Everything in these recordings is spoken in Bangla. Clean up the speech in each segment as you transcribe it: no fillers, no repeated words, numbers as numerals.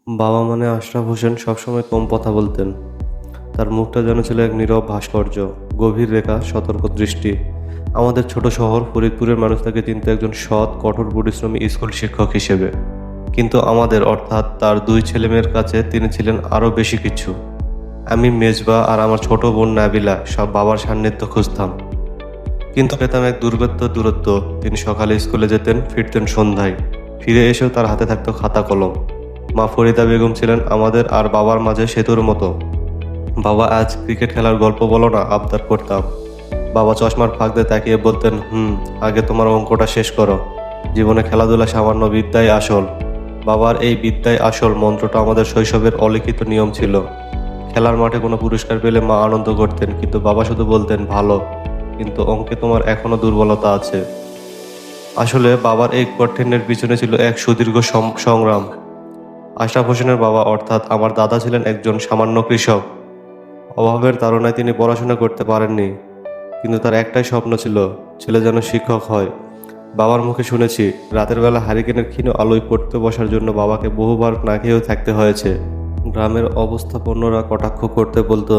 বাবা মানে আশরাফ হোসেন সবসময় কম কথা বলতেন। তার মুখটা যেন ছিল এক নীরব ভাস্কর্য, গভীর রেখা, সতর্ক দৃষ্টি। আমাদের ছোট শহর ফরিদপুরের মানুষ তাকে চিনত একজন সৎ, কঠোর পরিশ্রমী স্কুল শিক্ষক হিসেবে। কিন্তু আমাদের অর্থাৎ তার দুই ছেলেমেয়ের কাছে তিনি ছিলেন আরও বেশি কিছু। আমি, মেজবা আর আমার ছোট বোন নাবিলা সব বাবার সান্নিধ্য খুঁজতাম, কিন্তু পেতাম এক দুর্গত দূরত্ব। তিনি সকালে স্কুলে যেতেন, ফিরতেন সন্ধ্যায়। ফিরে এসেও তার হাতে থাকতো খাতা কলম। মা ফরিদা বেগম ছিলেন আমাদের আর বাবার মাঝে সেতুর মতো। বাবা আজ ক্রিকেট খেলার গল্প বলো না, আবদার করতাম। বাবা চশমার ফাঁক দিয়ে তাকিয়ে বলতেন, আগে তোমার অঙ্কটা শেষ করো। জীবনে খেলাধুলা সামান্য, বিদ্যাই আসল। বাবার এই বিদ্যাই আসল মন্ত্রটা আমাদের শৈশবের অলিখিত নিয়ম ছিল। খেলার মাঠে কোনো পুরস্কার পেলে মা আনন্দ করতেন, কিন্তু বাবা শুধু বলতেন, ভালো, কিন্তু অঙ্কে তোমার এখনো দুর্বলতা আছে। আসলে বাবার এই কঠিনের পিছনে ছিল এক সুদীর্ঘ সংগ্রাম। আশরাফ হোসেনের বাবা অর্থাৎ আমার দাদা ছিলেন একজন সামান্য কৃষক। অভাবের তাড়নায় তিনি পড়াশোনা করতে পারেননি, কিন্তু তার একটাই স্বপ্ন ছিল, ছেলে যেন শিক্ষক হয়। বাবার মুখে শুনেছি, রাতের বেলা হারিকেনের ক্ষীণ আলোয় পড়তে বসার জন্য বাবাকে বহুবার না খেয়েও থাকতে হয়েছে। গ্রামের অবস্থাপন্নরা কটাক্ষ করতে বলতো,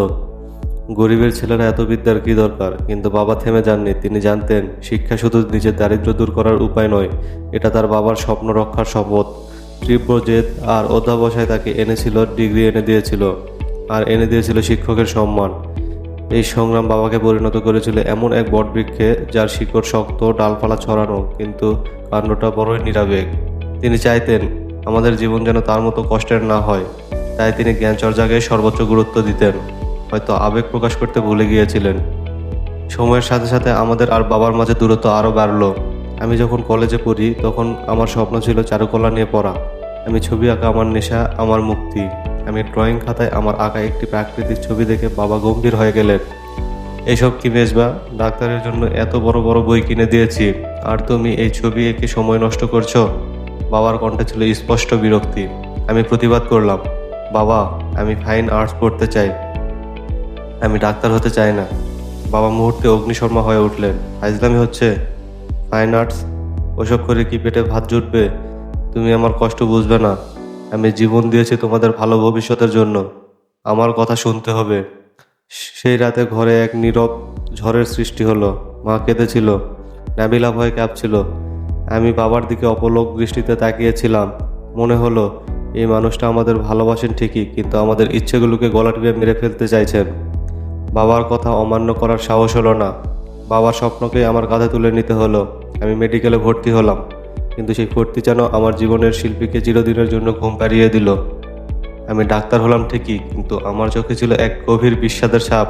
গরিবের ছেলেরা এত বিদ্যার কী দরকার, কিন্তু বাবা থেমে যাননি। তিনি জানতেন শিক্ষা শুধু নিজের দারিদ্র্য দূর করার উপায় নয়, এটা তার বাবার স্বপ্ন রক্ষার শপথ। তীব্র জেদ আর অধ্যাবসায় তাকে এনেছিল ডিগ্রি, এনে দিয়েছিল, আর এনে দিয়েছিল শিক্ষকের সম্মান। এই সংগ্রাম বাবাকে পরিণত করেছিল এমন এক বটবৃক্ষে যার শিকড় শক্ত, ডালপালা ছড়ানো, কিন্তু কাণ্ডটা বড়ই নিরাবেগ। তিনি চাইতেন আমাদের জীবন যেন তার মতো কষ্টের না হয়, তাই তিনি জ্ঞানচর্চাকে সর্বোচ্চ গুরুত্ব দিতেন। হয়তো আবেগ প্রকাশ করতে ভুলে গিয়েছিলেন। সময়ের সাথে সাথে আমাদের আর বাবার মাঝে দূরত্ব আরও বাড়লো। আমি যখন কলেজে পড়ি তখন আমার স্বপ্ন ছিল চারুকলা নিয়ে পড়া। আমি ছবি আঁকা আমার নেশা, আমার মুক্তি। আমি ড্রয়িং খাতায় আমার আঁকা একটি প্রাকৃতিক ছবি দেখে বাবা গম্ভীর হয়ে গেলেন। এইসব কি মেজবা, ডাক্তারের জন্য এত বড় বড় বই কিনে দিয়েছি, আর তুমি এই ছবি এঁকে সময় নষ্ট করছো? বাবার কণ্ঠে ছিল স্পষ্ট বিরক্তি। আমি প্রতিবাদ করলাম, বাবা, আমি ফাইন আর্টস পড়তে চাই, আমি ডাক্তার হতে চাই না। বাবা মুহূর্তে অগ্নিশর্মা হয়ে উঠলেন। ফাইজলামি হচ্ছে? Fine arts? ওসব করে কি পেটে ভাত জুটবে? তুমি আমার কষ্ট বুঝবে না। আমি জীবন দিয়েছি তোমাদের ভালো ভবিষ্যতের জন্য। আমার কথা শুনতে হবে। সেই রাতে ঘরে এক নীরব ঝড়ের সৃষ্টি হলো। মা কেঁদেছিল, নাবিলা ভয়ে কাঁপছিল। আমি বাবার দিকে অপলক দৃষ্টিতে তাকিয়েছিলাম। মনে হলো এই মানুষটা আমাদের ভালোবাসেন ঠিকই, কিন্তু আমাদের ইচ্ছেগুলোকে গলা টিপে মেরে ফেলতে চাইছেন। বাবার কথা অমান্য করার সাহস হলো না। বাবার স্বপ্নকেই আমার কাঁধে তুলে নিতে হলো। আমি মেডিকেলে ভর্তি হলাম, কিন্তু সেই ভর্তি যেন আমার জীবনের শিল্পীকে চিরদিনের জন্য ঘুম পাড়িয়ে দিল। আমি ডাক্তার হলাম ঠিকই, কিন্তু আমার চোখে ছিল এক গভীর বিষাদের ছাপ।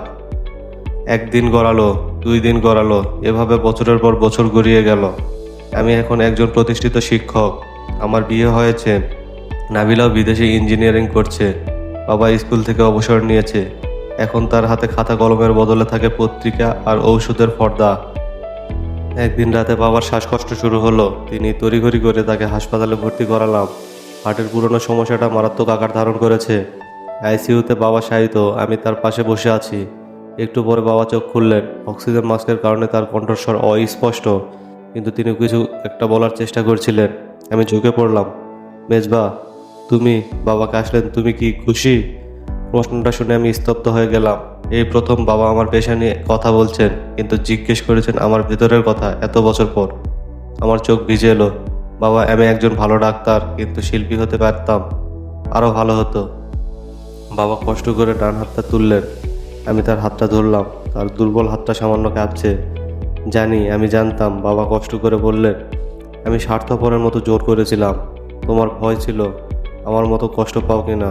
একদিন গড়ালো, 2 দিন গড়ালো, এভাবে বছরের পর বছর গড়িয়ে গেল। আমি এখন একজন প্রতিষ্ঠিত শিক্ষক। আমার বিয়ে হয়েছে। নাবিলাও বিদেশে ইঞ্জিনিয়ারিং করছে। বাবা স্কুল থেকে অবসর নিয়েছে। এখন তার হাতে খাতা কলমের বদলে থাকে পত্রিকা আর ঔষধের ফর্দা। একদিন রাতে বাবার শ্বাসকষ্ট শুরু হলো। তিনি তড়িঘড়ি করে তাকে হাসপাতালে ভর্তি করালাম। হার্টের পুরনো সমস্যাটা মারাত্মক আকার ধারণ করেছে। আইসিইউতে বাবা শায়িত, আমি তার পাশে বসে আছি। একটু পরে বাবা চোখ খুললেন। অক্সিজেন মাস্কের কারণে তার কণ্ঠস্বর অস্পষ্ট, কিন্তু তিনি কিছু একটা বলার চেষ্টা করছিলেন। আমি ঝুঁকে পড়লাম। মেজবা, তুমি? বাবাকে আসলেন, তুমি কি খুশি? প্রশ্নটা শুনে আমি স্তব্ধ হয়ে গেলাম। এই প্রথম বাবা আমার পেশা নিয়ে কথা বলছেন, কিন্তু জিজ্ঞেস করেছেন আমার ভেতরের কথা এত বছর পর। আমার চোখ ভিজে এলো। বাবা, আমি একজন ভালো ডাক্তার, কিন্তু শিল্পী হতে পারতাম, আরও ভালো হতো। বাবা কষ্ট করে ডান হাতটা তুললেন। আমি তার হাতটা ধরলাম। তার দুর্বল হাতটা সামান্য কাঁপছে। আমি জানতাম। বাবা কষ্ট করে বললেন, আমি স্বার্থপরের মতো জোর করেছিলাম। তোমার ভয় ছিল আমার মতো কষ্ট পাও কিনা।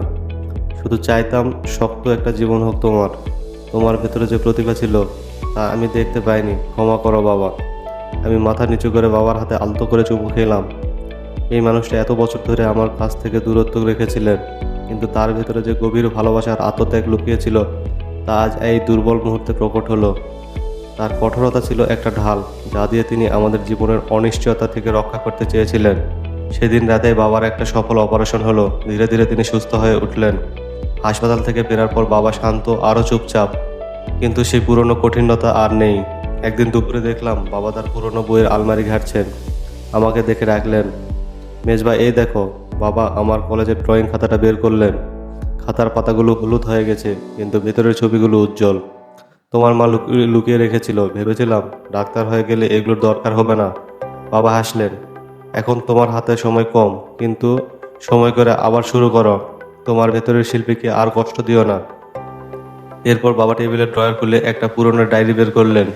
শুধু চাইতাম শক্ত একটা জীবন হোক তোমার। তোমার ভেতরে যে প্রতিভা ছিল তা আমি দেখতে পাইনি। ক্ষমা করো বাবা। আমি মাথা নিচু করে বাবার হাতে আলতো করে চুমু খেলাম। এই মানুষটা এত বছর ধরে আমার কাছ থেকে দূরত্ব রেখেছিলেন, কিন্তু তার ভেতরে যে গভীর ভালোবাসার আত্মত্যাগ লুকিয়েছিল তা আজ এই দুর্বল মুহূর্তে প্রকট হলো। তার কঠোরতা ছিল একটা ঢাল, যা দিয়ে তিনি আমাদের জীবনের অনিশ্চয়তা থেকে রক্ষা করতে চেয়েছিলেন। সেদিন রাতে বাবার একটা সফল অপারেশন হলো। ধীরে ধীরে তিনি সুস্থ হয়ে উঠলেন। হাসপাতাল থেকে ফেরার পর বাবা শান্ত, আরও চুপচাপ, কিন্তু সেই পুরনো কঠিনতা আর নেই। একদিন দুপুরে দেখলাম বাবা তার পুরনো বইয়ের আলমারি ঘাঁটছেন। আমাকে দেখে ডাকলেন, মেজবা, এই দেখো। বাবা আমার কলেজের ড্রয়িং খাতাটা বের করলেন। খাতার পাতাগুলো হলুদ হয়ে গেছে, কিন্তু ভেতরের ছবিগুলো উজ্জ্বল। তোমার মা লুকিয়ে রেখেছিল, ভেবেছিলাম ডাক্তার হয়ে গেলে এগুলোর দরকার হবে না। বাবা হাসলেন। এখন তোমার হাতে সময় কম, কিন্তু সময় করে আবার শুরু করো। তোমার ভেতরের শিল্পীকে আর কষ্ট দিও না। এরপর বাবা টেবিলের ড্রয়ার খুলে একটা পুরনো ডায়েরি বের করলেন।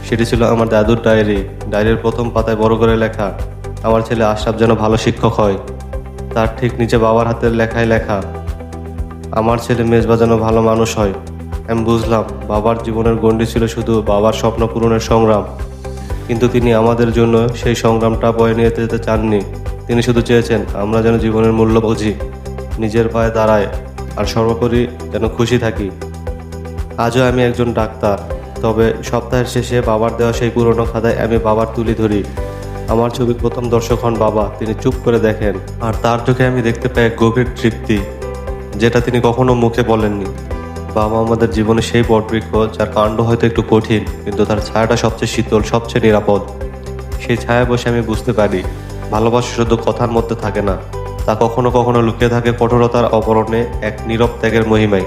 সেটি ছিল আমার দাদুর ডায়েরি। ডায়েরির প্রথম পাতায় বড় করে লেখা, আমার ছেলে আশরাফ যেন ভালো শিক্ষক হয়। তার ঠিক নিচে বাবার হাতের লেখায় লেখা, আমার ছেলে মেজবা যেন ভালো মানুষ হয়। আমি বুঝলাম বাবার জীবনের গণ্ডি ছিল শুধু বাবার স্বপ্ন পূরণের সংগ্রাম, কিন্তু তিনি আমাদের জন্য সেই সংগ্রামটা বয়ে নিয়ে যেতে চাননি। তিনি শুধু চেয়েছেন আমরা যেন জীবনের মূল্য বুঝি, নিজের পায়ে দাঁড়ায়, আর সর্বোপরি যেন খুশি থাকি। আজও আমি একজন ডাক্তার, তবে সপ্তাহের শেষে বাবার দেওয়া সেই পুরনো খাতায় আমি বাবার তুলি ধরি। আমার ছবির প্রথম দর্শক হন বাবা। তিনি চুপ করে দেখেন, আর তার চোখে আমি দেখতে পাই এক গভীর তৃপ্তি, যেটা তিনি কখনো মুখে বলেননি। বাবা আমাদের জীবনে সেই বটবৃক্ষ, যার কাণ্ড হয়তো একটু কঠিন, কিন্তু তার ছায়াটা সবচেয়ে শীতল, সবচেয়ে নিরাপদ। সেই ছায়া বসে আমি বুঝতে পারি ভালোবাসা শুধু কথার মধ্যে থাকে না, তা কখনো কখনো লুকিয়ে থাকে কঠোরতার অপরণে, এক নীরব ত্যাগের মহিমায়।